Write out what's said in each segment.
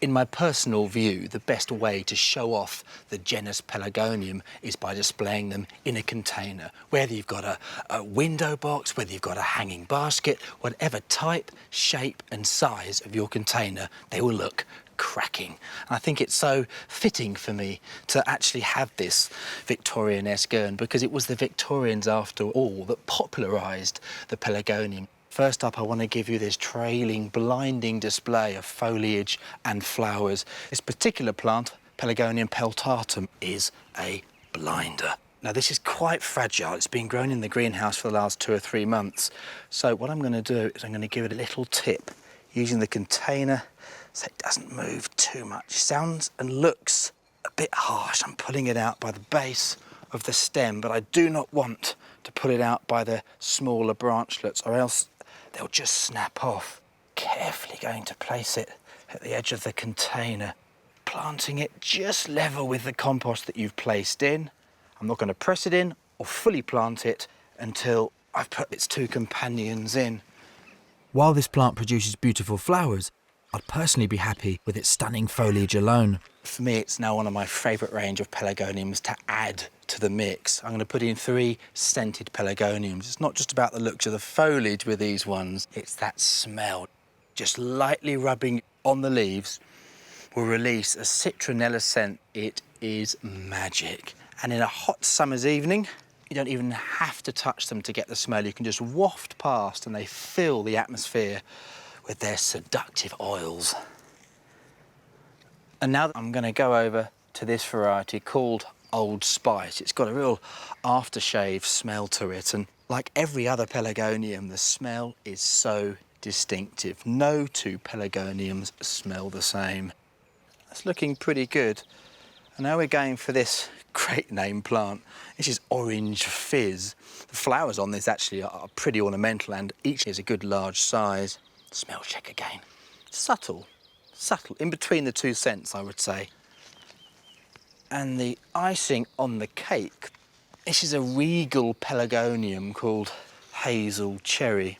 In my personal view, the best way to show off the genus Pelargonium is by displaying them in a container. Whether you've got a window box, whether you've got a hanging basket, whatever type, shape and size of your container, they will look cracking. And I think it's so fitting for me to actually have this Victorian-esque urn, because it was the Victorians, after all, that popularised the Pelargonium. First up, I want to give you this trailing, blinding display of foliage and flowers. This particular plant, Pelargonium peltatum, is a blinder. Now, this is quite fragile. It's been grown in the greenhouse for the last 2 or 3 months. So what I'm going to do is I'm going to give it a little tip using the container so it doesn't move too much. It sounds and looks a bit harsh. I'm pulling it out by the base of the stem, but I do not want to pull it out by the smaller branchlets, or else they'll just snap off. Carefully going to place it at the edge of the container, planting it just level with the compost that you've placed in. I'm not going to press it in or fully plant it until I've put its 2 companions in. While this plant produces beautiful flowers, I'd personally be happy with its stunning foliage alone. For me, it's now one of my favourite range of Pelargoniums to add to the mix. I'm going to put in 3 scented Pelargoniums. It's not just about the looks of the foliage with these ones, it's that smell. Just lightly rubbing on the leaves will release a citronella scent. It is magic. And in a hot summer's evening, you don't even have to touch them to get the smell. You can just waft past and they fill the atmosphere with their seductive oils. And now I'm going to go over to this variety called Old Spice. It's got a real aftershave smell to it, and like every other Pelargonium, the smell is so distinctive. No 2 Pelargoniums smell the same. That's looking pretty good. And now we're going for this great name plant. This is Orange Fizz. The flowers on this actually are pretty ornamental, and each is a good large size. Smell check again. Subtle, in between the 2 scents, I would say. And the icing on the cake, this is a Regal Pelargonium called Hazel Cherry.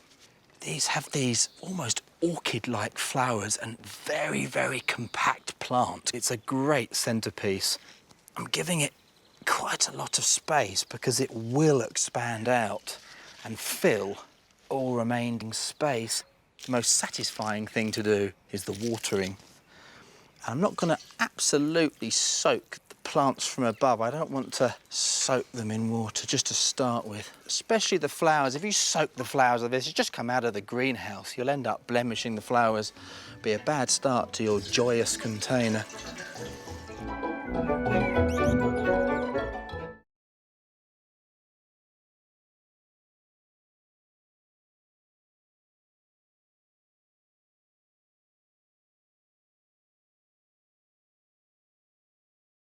These have these almost orchid-like flowers and very, very compact plant. It's a great centrepiece. I'm giving it quite a lot of space because it will expand out and fill all remaining space. The most satisfying thing to do is the watering. I'm not going to absolutely soak the plants from above. I don't want to soak them in water just to start with, especially the flowers. If you soak the flowers of this, you just come out of the greenhouse, you'll end up blemishing the flowers. Be a bad start to your joyous container.